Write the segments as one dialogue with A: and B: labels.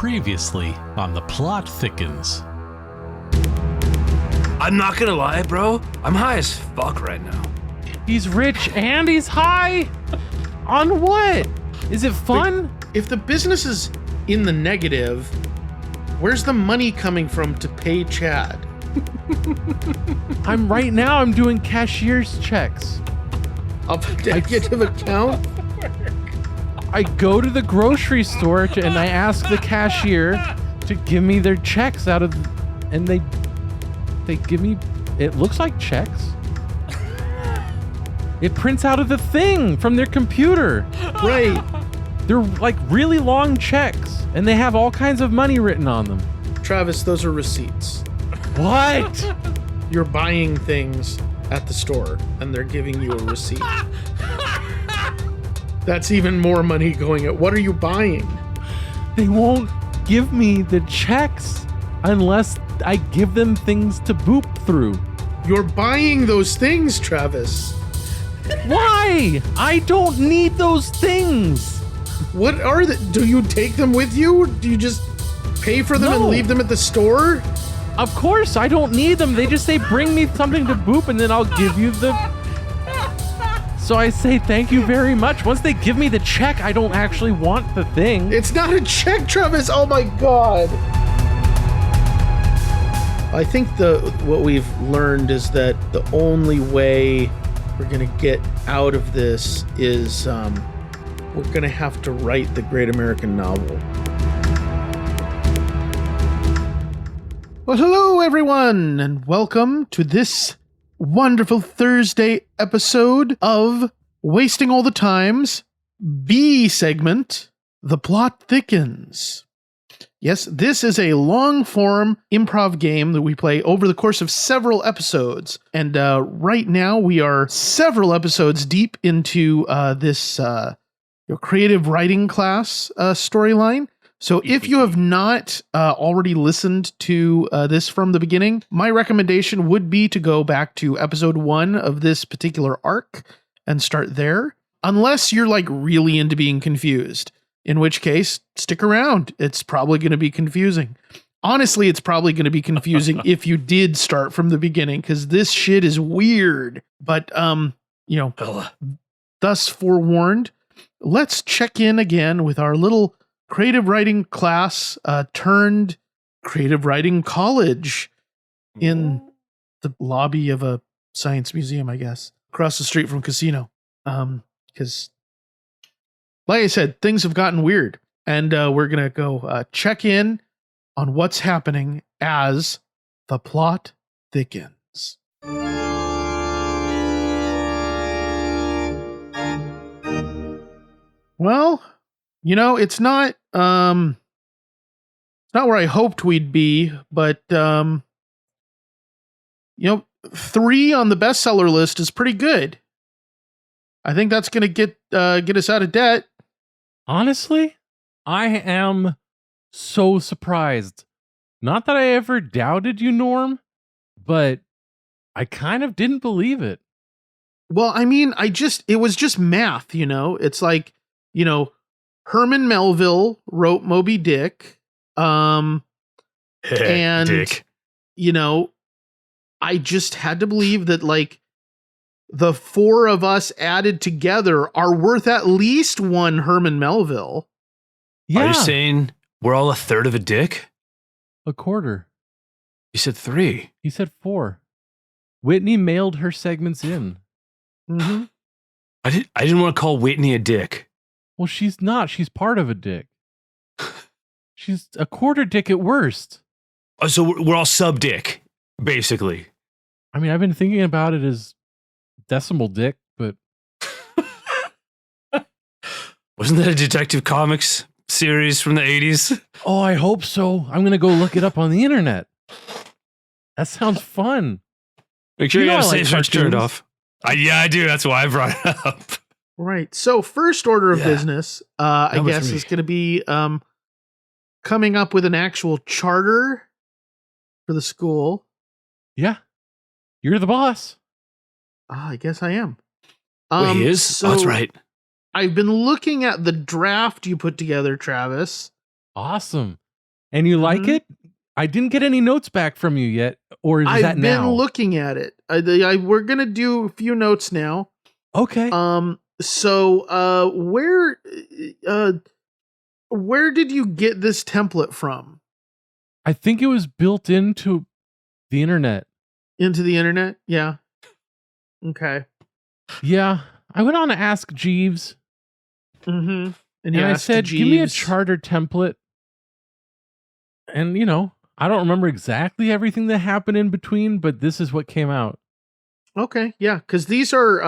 A: Previously on The Plot Thickens.
B: I'm not gonna lie, bro. I'm high as fuck right now.
C: He's rich and he's high? On what? Is it fun?
D: If the business is in the negative, where's the money coming from to pay Chad?
C: I'm doing cashier's checks.
D: Of a negative account?
C: I go to the grocery store and I ask the cashier to give me their checks and they give me, it looks like checks. It prints out of the thing from their computer.
D: Right.
C: They're like really long checks and they have all kinds of money written on them.
D: Travis, those are receipts.
C: What?
D: You're buying things at the store and they're giving you a receipt. That's even more money going at. What are you buying?
C: They won't give me the checks unless I give them things to boop through.
D: You're buying those things, Travis.
C: Why? I don't need those things.
D: What are they? Do you take them with you? Do you just pay for them and leave them at the store?
C: Of course, I don't need them. They just say, bring me something to boop, and then I'll give you the... So I say, thank you very much. Once they give me the check, I don't actually want the thing.
D: It's not a check, Travis. Oh my God. I think what we've learned is that the only way we're going to get out of this is we're going to have to write the great American novel. Well, hello, everyone, and welcome to this wonderful Thursday episode of Wasting All the Time's B segment, The Plot Thickens. Yes, this is a long-form improv game that we play over the course of several episodes. And right now we are several episodes deep into this creative writing class storyline. So if you have not already listened to this from the beginning, my recommendation would be to go back to episode 1 of this particular arc and start there. Unless you're like really into being confused. In which case, stick around. It's probably going to be confusing. Honestly, it's probably going to be confusing if you did start from the beginning, because this shit is weird. But, thus forewarned, let's check in again with our little creative writing class turned creative writing college in the lobby of a science museum, I guess, across the street from Casino. Because... like I said, things have gotten weird, and we're going to go check in on what's happening as the plot thickens. Well, it's not where I hoped we'd be, but 3 on the bestseller list is pretty good. I think that's going to get us out of debt.
C: Honestly, I am so surprised. Not that I ever doubted you, Norm, but I kind of didn't believe it.
D: Well, I mean, it was just math, It's like, Herman Melville wrote Moby Dick. And,
B: Dick.
D: I just had to believe that, like, the 4 of us added together are worth at least 1 Herman Melville.
C: Yeah.
B: Are you saying we're all a third of a dick?
C: A quarter.
B: You said 3.
C: He said 4. Whitney mailed her segments in.
D: Mm-hmm.
B: I didn't want to call Whitney a dick.
C: Well, she's not. She's part of a dick. She's a quarter dick at worst.
B: Oh, so we're all sub dick, basically.
C: I mean, I've been thinking about it as decimal dick, but
B: wasn't that a Detective Comics series from the 80s?
C: Oh, I hope so. I'm gonna go look it up on the internet. That sounds fun.
B: Make sure you have safe search turned
C: cartoons.
B: off. Yeah, I do. That's why I brought it up.
D: Right. So first order of business, I
B: Number
D: guess,
B: 3.
D: is going to be coming up with an actual charter for the school.
C: Yeah, you're the boss.
D: I guess I am.
B: Wait, he is?
D: So
B: Oh, that's right.
D: I've been looking at the draft you put together, Travis.
C: Awesome. And you like
D: Mhm.
C: it? I didn't get any notes back from you yet, or is that
D: I've been
C: now?
D: looking at it. We're gonna do a few notes now.
C: Okay.
D: So where did you get this template from?
C: I think it was built into the internet.
D: Into the internet? Yeah. Okay.
C: Yeah. I went on to ask Jeeves,
D: Mm-hmm.
C: and
D: you
C: I
D: asked
C: said, give me a
D: Jeeves.
C: charter template. And, I don't remember exactly everything that happened in between, but this is what came out.
D: Okay, yeah, because these are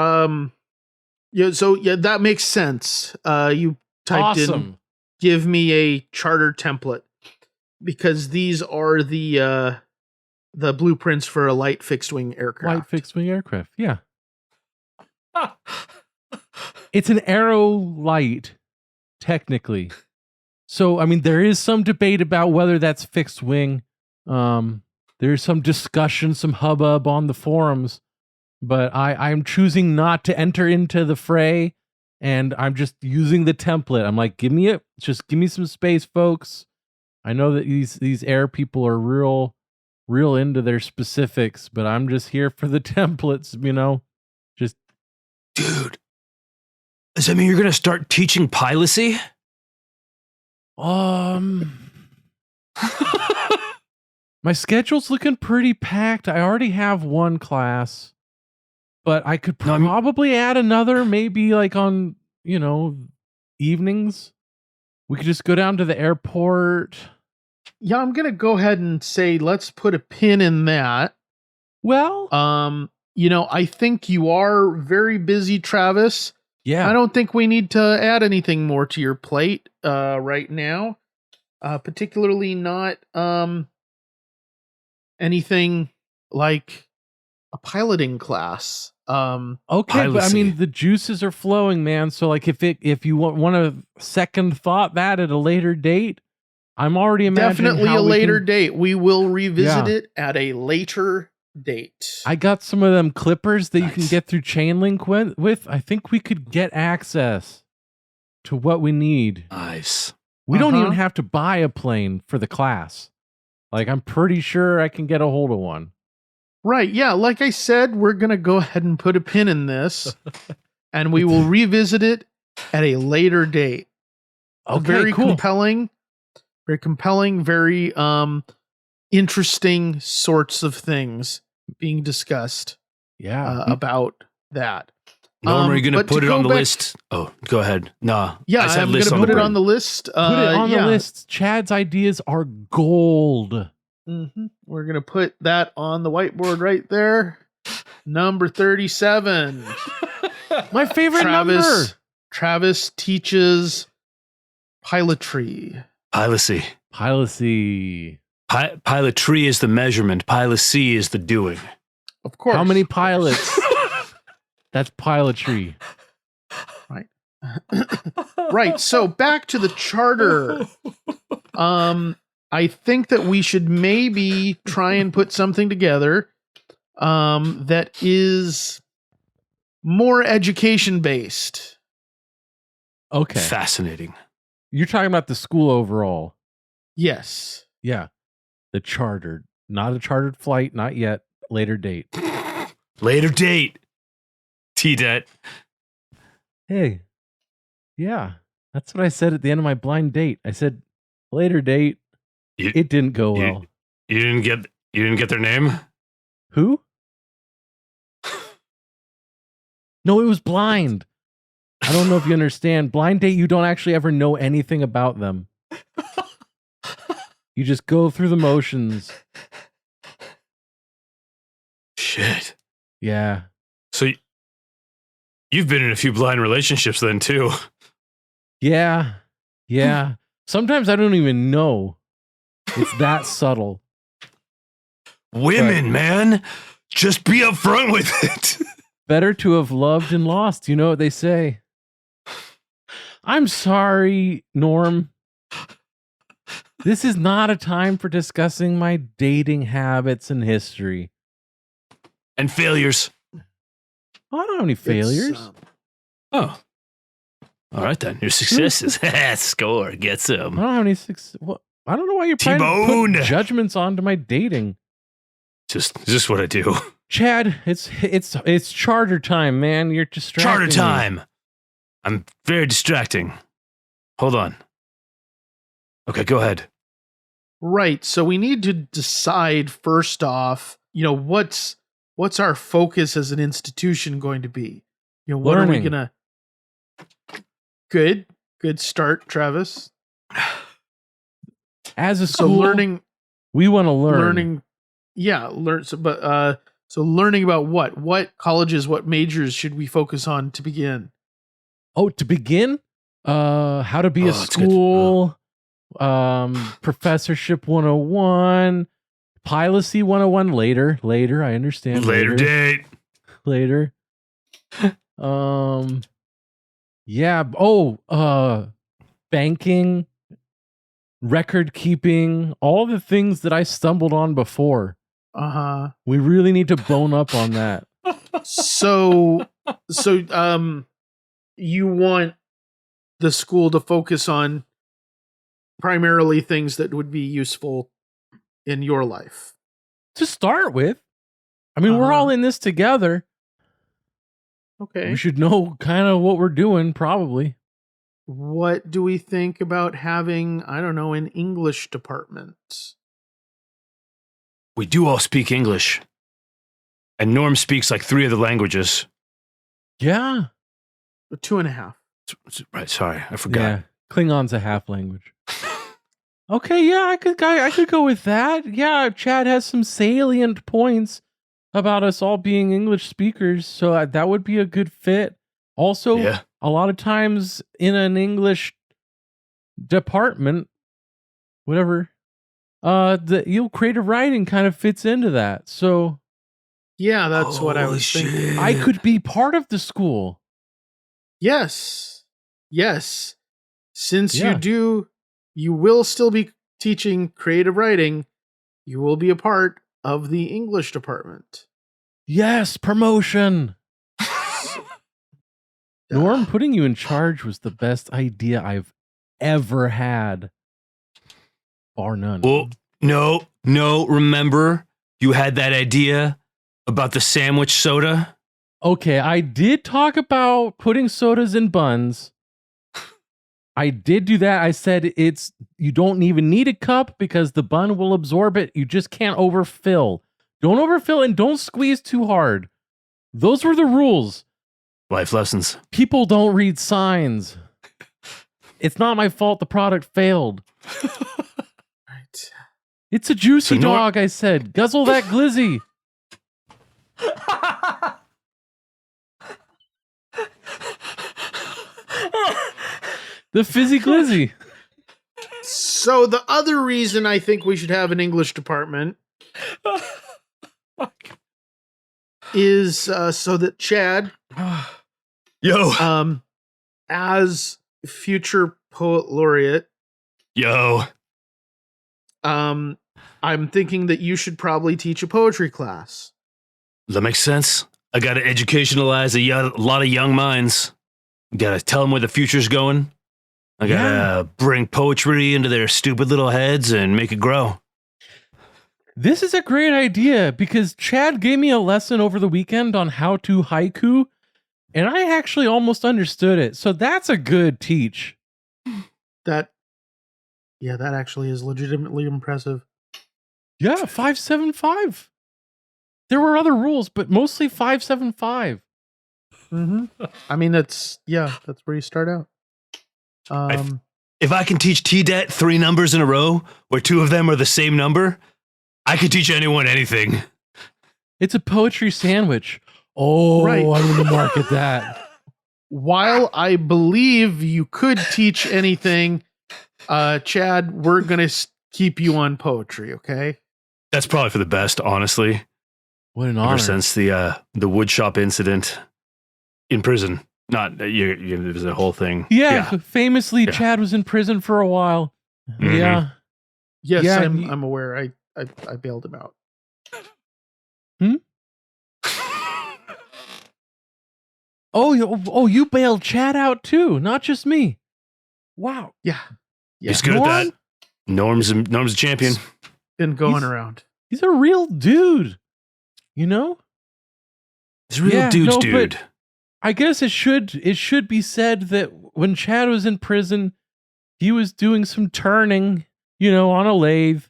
D: that makes sense. You typed in
C: Awesome.
D: give me a charter template because these are the blueprints for a light fixed wing aircraft.
C: Light fixed wing aircraft. Yeah. It's an aero light, technically. So, I mean, there is some debate about whether that's fixed wing. There's some discussion, some hubbub on the forums, but I'm choosing not to enter into the fray, and I'm just using the template. I'm like, give me some space, folks. I know that these air people are real into their specifics, but I'm just here for the templates, just
B: Dude, does that mean you're going to start teaching pilocy?
C: My schedule's looking pretty packed. I already have one class, but I could
B: No, I mean-
C: probably add another, maybe like on, evenings. We could just go down to the airport.
D: Yeah, I'm gonna go ahead and say let's put a pin in that.
C: Well,
D: I think you are very busy, Travis.
C: yeah.
D: I don't think we need to add anything more to your plate right now. Particularly not anything like a piloting class.
C: Okay, but I
B: Pilocy.
C: mean the juices are flowing, man. So like if you want to second thought that at a later date, I'm already imagining
D: Definitely
C: how
D: a
C: we
D: later
C: can-
D: date. We will revisit
C: Yeah.
D: it at a later date.
C: I got some of them clippers that you can
B: Nice.
C: get through Chainlink with. I think we could get access to what we need.
B: Nice.
C: We don't
D: Uh-huh.
C: even have to buy a plane for the class. Like, I'm pretty sure I can get a hold of one.
D: Right, yeah, like I said, we're going to go ahead and put a pin in this and we will revisit it at a later date.
C: Okay,
D: Very
C: cool.
D: compelling, very interesting sorts of things being discussed
C: Yeah.
D: about that.
B: Norm, are you going to
D: but to
B: put it
D: go
B: on the
D: back-
B: list? Oh, go ahead. Nah.
D: Yeah,
B: I said
D: I'm going
B: list
D: to
B: on
D: put
B: the
D: it
B: brain.
D: on the list.
C: Put it on
D: yeah.
C: the list. Chad's ideas are gold.
D: Mhm. We're going to put that on the whiteboard right there. Number 37.
C: My favorite number.
D: Travis teaches pilotry.
B: Pilocy.
C: Pilocy.
B: Pilotry is the measurement. Pilocy is the doing.
D: Of course.
C: How many pilots? That's pilotry.
D: Right. So back to the charter. I think that we should maybe try and put something together that is more education based.
C: Okay.
B: Fascinating.
C: You're talking about the school overall.
D: Yes.
C: Yeah. The chartered. Not a chartered flight. Not yet. Later date.
B: Later date. T-det.
C: Hey. Yeah. That's what I said at the end of my blind date. I said, later date.
B: You-
C: It didn't go
B: you-
C: well.
B: You didn't get their name?
C: Who? No, it was blind. I don't know if you understand. Blind date, you don't actually ever know anything about them. You just go through the motions.
B: Shit.
C: Yeah.
B: So you've been in a few blind relationships then too.
C: Yeah. Yeah. Sometimes I don't even know. It's that subtle.
B: Women, man. Just be upfront with it.
C: Better to have loved and lost. You know what they say. I'm sorry, Norm. This is not a time for discussing my dating habits and history.
B: And failures.
C: I don't have any failures.
D: It's,
B: Oh. All right then. Your successes. Score. Get
C: I
B: some.
C: don't have any success. What? I don't know why you're trying to
B: T-Bone.
C: put judgments onto my dating.
B: Just what I do.
C: Chad, it's charter time, man. You're distracting
B: Charter
C: me.
B: time. I'm very distracting. Hold on. Okay, go ahead.
D: Right. So we need to decide first off, what's our focus as an institution going to be? What are we
C: Learning.
D: gonna? Good start, Travis.
C: As a
D: So
C: school,
D: learning,
C: we want to learn.
D: learn. So learning about what colleges, what majors should we focus on to begin?
C: Oh, to begin, how to be a
B: that's good.
C: school, professorship 101, pilocy 101 later, I understand.
B: Later date.
C: Later. Yeah. Banking, record keeping, all the things that I stumbled on before. We really need to bone up on that.
D: So you want the school to focus on primarily things that would be useful in your life.
C: To start with, I mean, we're all in this together.
D: Okay.
C: We should know kind of what we're doing, probably.
D: What do we think about having, I don't know, an English department?
B: We do all speak English. And Norm speaks like 3 other languages.
C: Yeah.
D: 2.5.
B: Right, sorry, I forgot.
C: Yeah. Klingon's a half language. Okay, yeah, I could go with that. Yeah, Chad has some salient points about us all being English speakers, so that would be a good fit. Also,
B: Yeah.
C: a lot of times in an English department, whatever, the creative writing kind of fits into that. So
D: Yeah, that's what I was
B: Holy
D: thinking.
B: shit.
C: I could be part of the school.
D: Yes. Since
C: Yeah.
D: you will still be teaching creative writing, you will be a part of the English department.
C: Yes, promotion. Norm, putting you in charge was the best idea I've ever had. Bar none.
B: Well, no, remember you had that idea about the sandwich soda?
C: Okay, I did talk about putting sodas in buns. I did do that. I said you don't even need a cup because the bun will absorb it. You just can't overfill. Don't overfill and don't squeeze too hard. Those were the rules.
B: Life lessons.
C: People don't read signs. It's not my fault the product failed.
D: Right.
C: It's a juicy
B: So Nor-
C: dog, I said. Guzzle that glizzy. The fizzy glizzy.
D: So the other reason I think we should have an English department is so that Chad,
B: Yo,
D: as future poet laureate,
B: yo.
D: I'm thinking that you should probably teach a poetry class.
B: Does that make sense? I got to educationalize a lot of young minds. Got to tell them where the future's going. I got to bring poetry into their stupid little heads and make it grow.
C: This is a great idea because Chad gave me a lesson over the weekend on how to haiku, and I actually almost understood it. So that's a good teach.
D: That actually is legitimately impressive.
C: Yeah, 575. There were other rules, but mostly 575.
D: Mm-hmm. I mean, that's where you start out.
B: If I can teach T-Det 3 numbers in a row, where 2 of them are the same number, I could teach anyone anything.
C: It's a poetry sandwich. Oh,
D: Right.
C: I'm going to market that.
D: While I believe you could teach anything, Chad, we're going to keep you on poetry, okay?
B: That's probably for the best, honestly.
C: What an
B: Ever
C: honor.
B: since the woodshop incident in prison. Not there's a whole thing.
C: Yeah, famously,
B: Yeah.
C: Chad was in prison for a while.
B: Mhm.
C: Yeah.
D: Yes,
C: Yeah,
D: I'm aware. I bailed him out.
C: Oh, you bailed Chad out too, not just me. Wow.
D: Yeah.
B: He's good at
C: Norm,
B: that. Norm's a champion.
D: Been going around.
C: He's a real dude, you know?
B: He's a real dude.
C: But I guess it should be said that when Chad was in prison, he was doing some turning, on a lathe,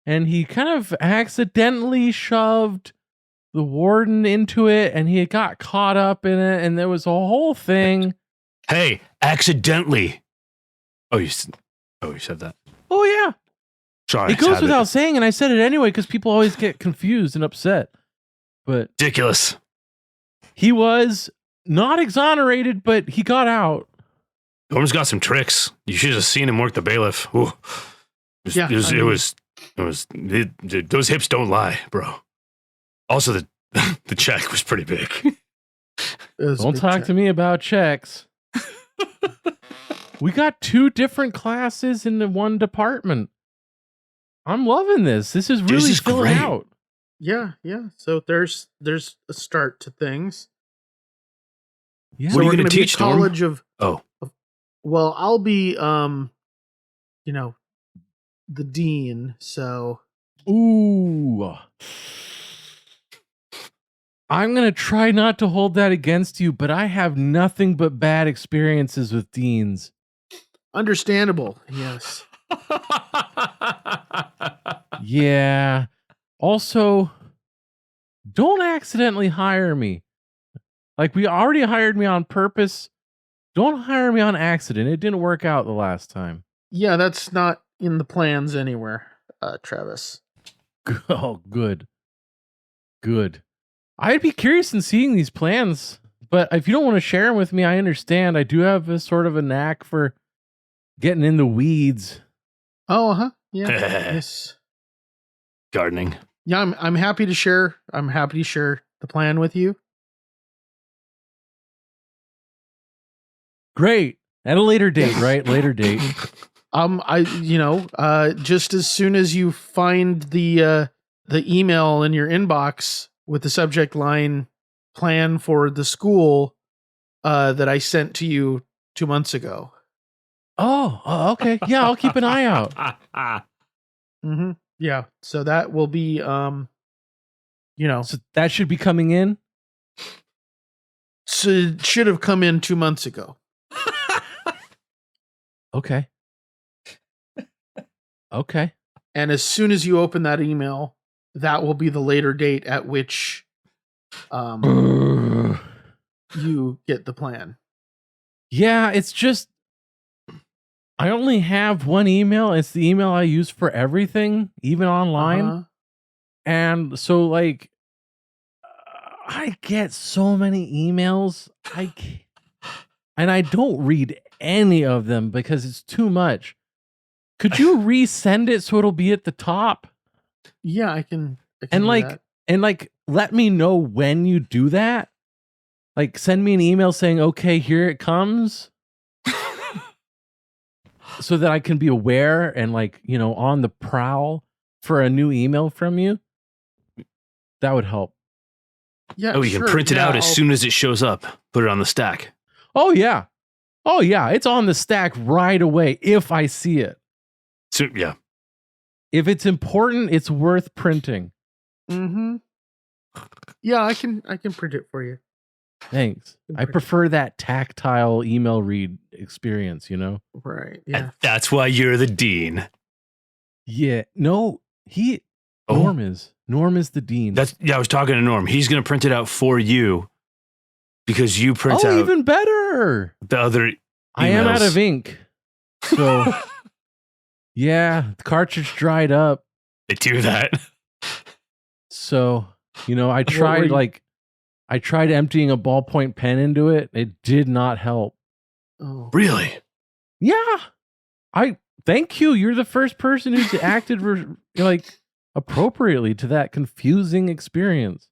C: and he kind of accidentally shoved the warden into it, and he got caught up in it, and there was a whole thing.
B: Hey, accidentally. Oh, you said that.
C: Oh, yeah.
B: Sorry.
C: It goes without saying, and I said it anyway because people always get confused and upset. But
B: ridiculous.
C: He was not exonerated, but he got out.
B: Norm's got some tricks. You should have seen him work the bailiff. Ooh. Those hips don't lie, bro. Also, the check was pretty big.
C: Don't talk to me about checks. We got 2 different classes in the one department. I'm loving this. This is really filling out.
D: Yeah. So there's a start to things.
C: Yeah.
D: So
B: what are you
D: going to
B: teach,
D: college
B: Norm?
D: Well, I'll be the dean, so
C: ooh. I'm going to try not to hold that against you, but I have nothing but bad experiences with deans.
D: Understandable. Yes.
C: Yeah. Also, don't accidentally hire me. Like, we already hired me on purpose. Don't hire me on accident. It didn't work out the last time.
D: Yeah, that's not in the plans anywhere, Travis.
C: Oh, good. I'd be curious in seeing these plans, but if you don't want to share them with me, I understand. I do have a sort of a knack for getting in the weeds.
D: Oh, huh. Yeah. Yes.
B: Gardening.
D: Yeah, I'm happy to share. I'm happy to share the plan with you.
C: Great. At a later date, right? Later date.
D: Just as soon as you find the email in your inbox with the subject line plan for the school that I sent to you 2 months ago.
C: Oh, okay. Yeah, I'll keep an eye out.
D: Mm-hmm. Yeah. So that will be,
C: So that should be coming in?
D: So it should have come in 2 months ago.
C: Okay.
D: And as soon as you open that email, that will be the later date at which you get the plan.
C: Yeah, it's just I only have one email. It's the email I use for everything, even online.
D: Uh-huh.
C: And so, I get so many emails. And I don't read any of them because it's too much. Could you resend it so it'll be at the top?
D: Yeah, I can
C: And
D: do that.
C: let me know when you do that. Like, send me an email saying, okay, here it comes. So that I can be aware and on the prowl for a new email from you. That would help.
D: Yeah.
B: Oh, you can print it out as soon as it shows up. Put it on the stack.
C: Oh, yeah. It's on the stack right away if I see it.
B: So, yeah.
C: If it's important, it's worth printing.
D: Mm-hmm. Yeah, I can print it for you.
C: Thanks. I prefer that tactile email read experience,
D: Right. Yeah.
B: And that's why you're the dean.
C: Yeah. No, Norm is. Norm is the dean.
B: I was talking to Norm. He's going to print it out for you because you print out
C: even better.
B: the other emails.
C: I am out of ink. So, yeah, the cartridge dried up.
B: They do that.
C: So, I tried emptying a ballpoint pen into it. It did not help.
D: Oh.
B: Really?
C: Yeah. Thank you. You're the first person who's acted appropriately to that confusing experience.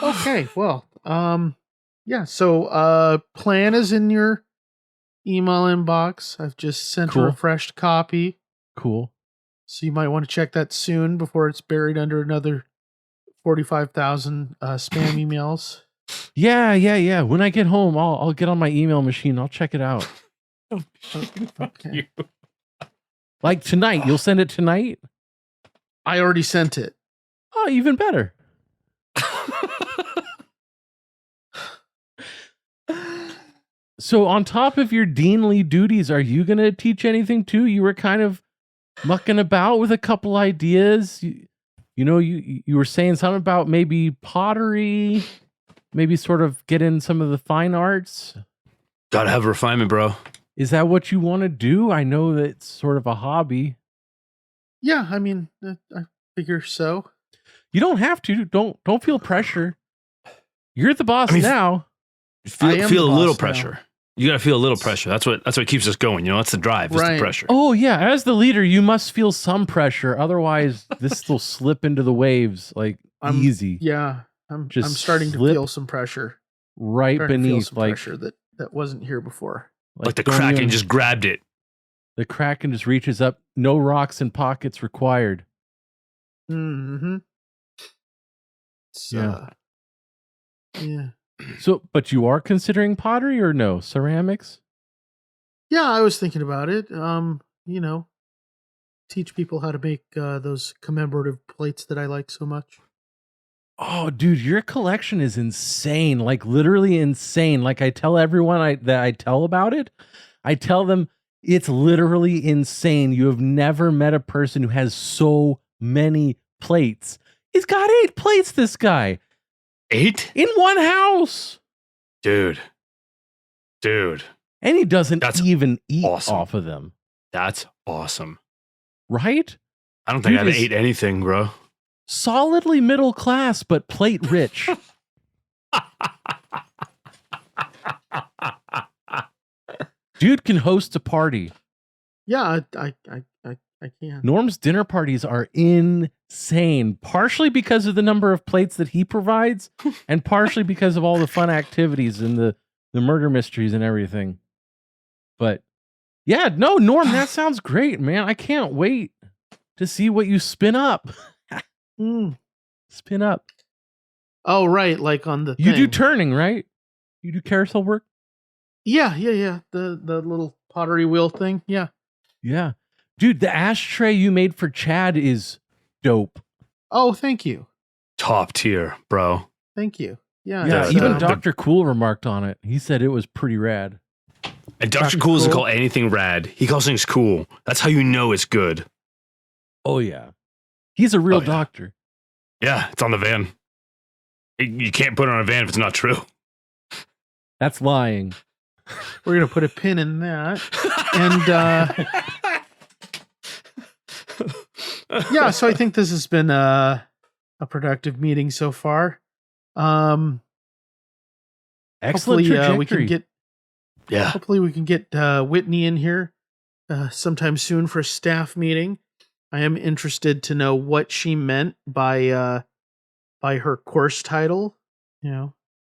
D: Okay. Well, yeah. So, plan is in your email inbox. I've just sent a refreshed copy.
C: Cool.
D: So you might want to check that soon before it's buried under another 45,000 spam emails.
C: Yeah. When I get home, I'll get on my email machine. I'll check it out.
D: Okay.
C: Like tonight. You'll send it tonight?
D: I already sent it.
C: Oh, even better. So on top of your deanly duties, are you going to teach anything too? You were kind of mucking about with a couple ideas. You were saying something about maybe pottery, maybe sort of get in some of the fine arts.
B: Gotta have refinement, bro.
C: Is that what you want to do? I know that it's sort of a hobby.
D: Yeah, I mean, I figure so.
C: You don't have to. Don't feel pressure. You're the boss now.
B: Feel a little pressure. You gotta feel a little pressure. That's what keeps us going. That's the drive. It's the pressure.
C: Oh yeah, as the leader, you must feel some pressure. Otherwise, this will slip into the waves easy.
D: Yeah, I'm starting to feel some pressure
C: right beneath,
D: pressure that wasn't here before.
B: Like the Kraken just grabbed it.
C: The Kraken just reaches up. No rocks and pockets required.
D: Mm-hmm.
C: Yeah.
D: Yeah.
C: So, but you are considering pottery or no? Ceramics?
D: Yeah, I was thinking about it. Teach people how to make those commemorative plates that I like so much.
C: Oh, dude, your collection is insane. Like literally insane. Like I tell everyone that I tell about it, I tell them it's literally insane. You have never met a person who has so many plates. He's got 8 plates, this guy.
B: 8?
C: In one house.
B: Dude.
C: And he doesn't even eat
B: awesome.
C: off of them.
B: That's awesome.
C: Right?
B: I don't think I've ate anything, bro.
C: Solidly middle class, but plate rich. Dude can host a party.
D: Yeah, I can.
C: Norm's dinner parties are insane, partially because of the number of plates that he provides, and partially because of all the fun activities and the murder mysteries and everything. But yeah, no, Norm, that sounds great, man. I can't wait to see what you spin up. Spin up.
D: Oh, right, like on the
C: You
D: thing.
C: do turning, right? You do carousel work?
D: Yeah. The little pottery wheel thing. Yeah.
C: Yeah. Dude, the ashtray you made for Chad is dope.
D: Oh, thank you.
B: Top tier, bro.
D: Thank you. Yeah.
C: Yeah, even Dr. Cool remarked on it. He said it was pretty rad.
B: And Dr. Cool doesn't call anything rad. He calls things cool. That's how you know it's good.
C: Oh, yeah. He's a real doctor.
B: Yeah, it's on the van. You can't put it on a van if it's not true.
C: That's lying.
D: We're going to put a pin in that. And yeah, so I think this has been a productive meeting so far.
C: Excellent trajectory.
D: Hopefully we can get Whitney in here sometime soon for a staff meeting. I am interested to know what she meant by her course title.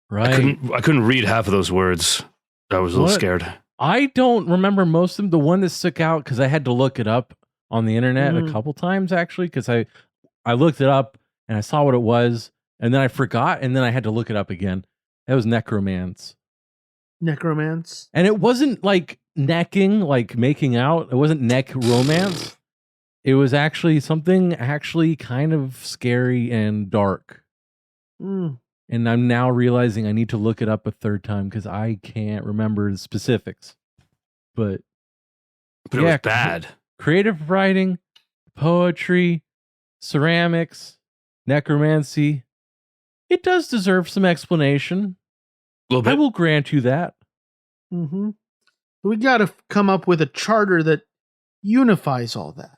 C: Right.
B: I couldn't read half of those words. I was a little scared.
C: I don't remember most of them. The one that stuck out because I had to look it up on the internet a couple times actually, because I looked it up and I saw what it was, and then I forgot, and then I had to look it up again. That was necromance.
D: Necromance.
C: And it wasn't like necking, like making out. It wasn't neck romance. It was actually something kind of scary and dark. And I'm now realizing I need to look it up a third time because I can't remember the specifics. But
B: it was bad.
C: Creative writing, poetry, ceramics, necromancy. It does deserve some explanation.
B: A little bit.
C: I will grant you that.
D: Mm-hmm. We got to come up with a charter that unifies all that.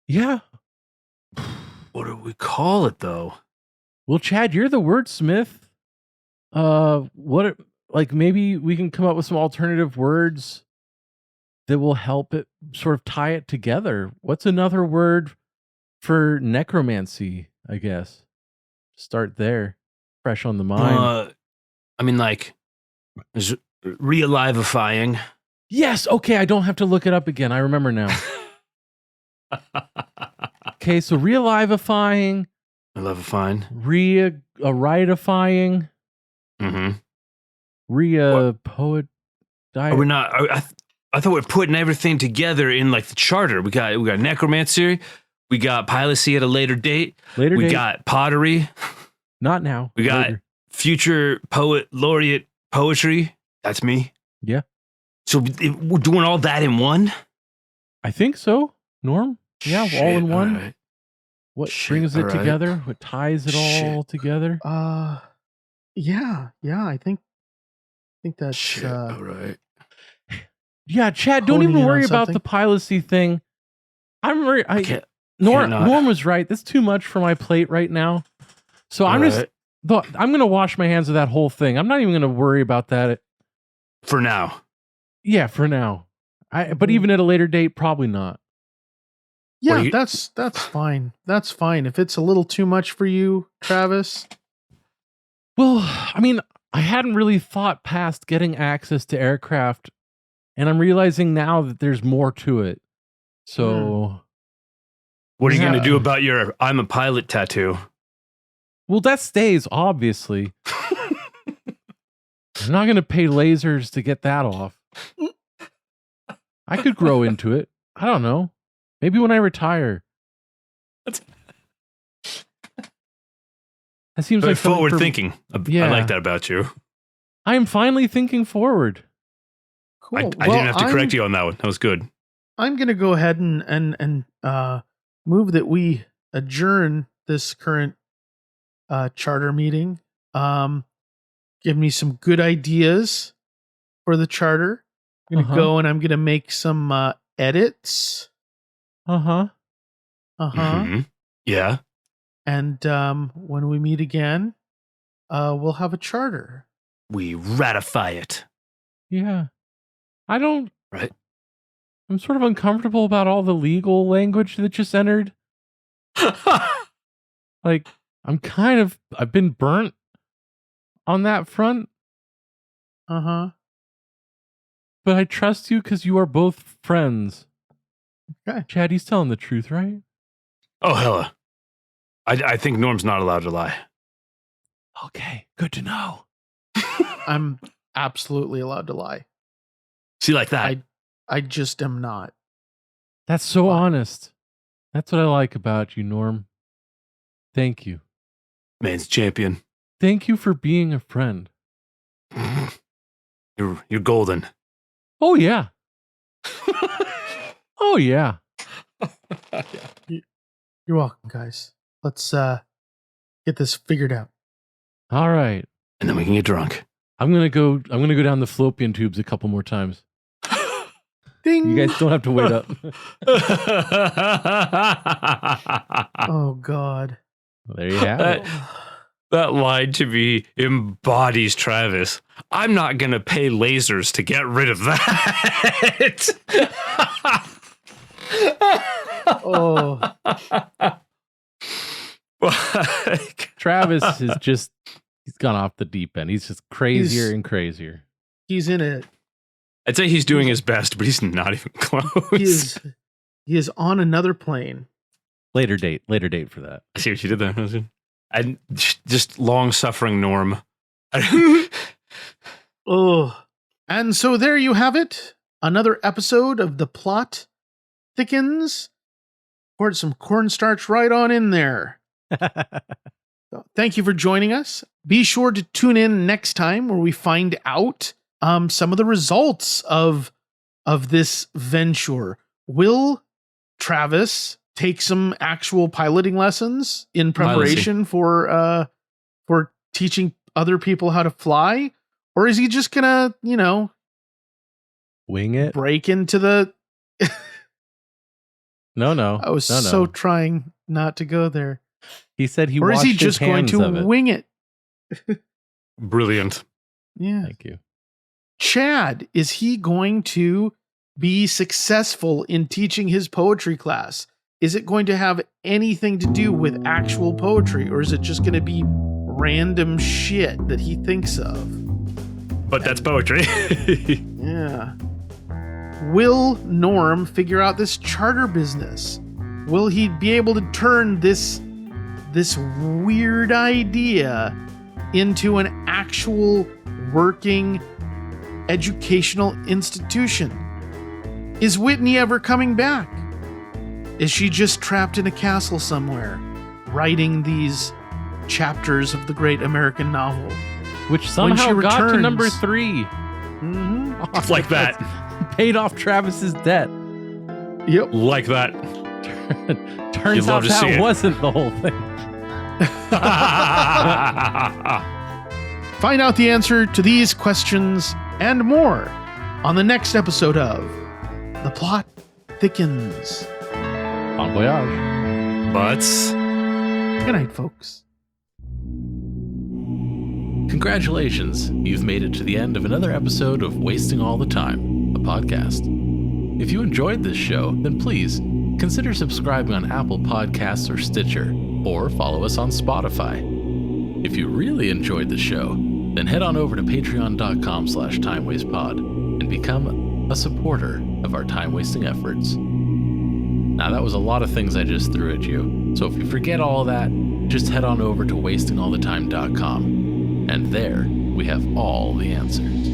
C: Yeah.
B: What do we call it, though?
C: Well, Chad, you're the wordsmith. Maybe we can come up with some alternative words that will help it sort of tie it together. What's another word for necromancy, I guess? Start there. Fresh on the mind.
B: There's realivifying.
C: Yes, okay, I don't have to look it up again. I remember now. Okay, so realivifying.
B: Revivifying.
C: Rightifying.
B: Mm-hmm.
C: Poet.
B: Are we not? I thought we're putting everything together in like the charter. We got necromancy, we got piracy at a later date. We got pottery.
C: Not now.
B: We got
C: later.
B: future poet laureate poetry. That's me.
C: Yeah.
B: So we're doing all that in one?
C: I think so, Norm. Yeah,
B: Shit,
C: all in one.
B: all right.
C: What
B: Shit,
C: brings it
B: all right.
C: together? What ties it all together?
D: Yeah, I think that's
B: Shit, all right.
C: Yeah, Chad, don't
D: honing
C: even
D: in on
C: worry about
D: something.
C: the piracy thing.
B: I can't
C: Norm
B: not.
C: was right. That's too much for my plate right now. So I'm
B: All
C: I'm going to wash my hands of that whole thing. I'm not even going to worry about that.
B: for now.
C: Yeah, for now. But even at a later date, probably not.
D: Yeah,
B: you-
D: that's fine. That's fine. If it's a little too much for you, Travis.
C: Well, I mean, I hadn't really thought past getting access to aircraft, and I'm realizing now that there's more to it. So,
B: What are you
C: Yeah.
B: going to do about your I'm a pilot tattoo?
C: well, that stays, obviously. I'm not going to pay lasers to get that off. I could grow into it. I don't know. Maybe when I retire. That seems like something
B: forward
C: for-
B: thinking.
C: Yeah.
B: I like that about you.
C: I am finally thinking forward.
D: Cool.
B: I didn't have to correct you on that one. That was good.
D: I'm going to go ahead and move that we adjourn this current charter meeting. Give me some good ideas for the charter. I'm going to go and I'm going to make some edits.
C: Uh-huh.
B: Mhm. Yeah.
D: And when we meet again, we'll have a charter.
B: We ratify it.
C: Yeah. I don't...
B: Right.
C: I'm sort of uncomfortable about all the legal language that just entered. Like, I've been burnt on that front,
D: Uh-huh.
C: but I trust you because you are both friends.
D: Okay.
C: Chad, he's telling the truth, right?
B: Oh, hella. I think Norm's not allowed to lie.
C: Okay, good to know.
D: I'm absolutely allowed to lie.
B: See, like that.
D: I just am not.
C: That's so honest. That's what I like about you, Norm. Thank you.
B: Man's champion.
C: Thank you for being a friend.
B: You're golden.
C: Oh, yeah. Oh, yeah.
D: You're welcome, guys. Let's get this figured out.
C: All right.
B: And then we can get drunk.
C: I'm gonna go down the fallopian tubes a couple more times.
D: Ding.
C: You guys don't have to wait up.
D: Oh God.
C: There you have it.
B: That line to me embodies Travis. I'm not going to pay lasers to get rid of that.
D: Oh.
B: Like,
C: Travis he's gone off the deep end. He's just crazier
D: He's-
C: and crazier.
D: He's in it.
B: I'd say he's doing his best, but he's not even close.
D: He is on another plane.
C: Later date for that.
B: I see what you did there. And just long-suffering Norm.
D: Oh. And so there you have it. Another episode of The Plot Thickens. Poured some cornstarch right on in there. So thank you for joining us. Be sure to tune in next time where we find out some of the results of this venture. Will Travis take some actual piloting lessons in preparation for teaching other people how to fly? Or is he just gonna,
C: Wing it?
D: break into the
C: No.
D: I was
C: no.
D: so trying not to go there.
C: He said he
D: Or is he
C: washed his
D: just going
C: hands
D: to
C: of it.
D: wing it?
B: Brilliant.
D: Yeah.
C: Thank you.
D: Chad, is he going to be successful in teaching his poetry class? Is it going to have anything to do with actual poetry, or is it just going to be random shit that he thinks of?
B: But that's poetry.
D: Yeah. Will Norm figure out this charter business? Will he be able to turn this weird idea into an actual working educational institution? Is Whitney ever coming back? Is she just trapped in a castle somewhere, writing these chapters of the great American novel?
C: Which somehow
D: she
C: got to
D: returns-
C: number 3.
D: Mm-hmm.
B: Like that.
C: Paid off Travis's debt.
D: Yep.
B: Like that.
C: Turns
B: You'd
C: out
B: love to see
C: that
B: it.
C: wasn't the whole thing.
D: Find out the answer to these questions and more on the next episode of The Plot Thickens.
C: Bon voyage.
B: Butts.
D: Good night, folks.
A: Congratulations, you've made it to the end of another episode of Wasting All the Time, a podcast. If you enjoyed this show, then please consider subscribing on Apple Podcasts or Stitcher, or follow us on Spotify. If you really enjoyed the show, then head on over to patreon.com/timewastepod and become a supporter of our time-wasting efforts. Now that was a lot of things I just threw at you, so if you forget all of that, just head on over to wastingallthetime.com. And there, we have all the answers.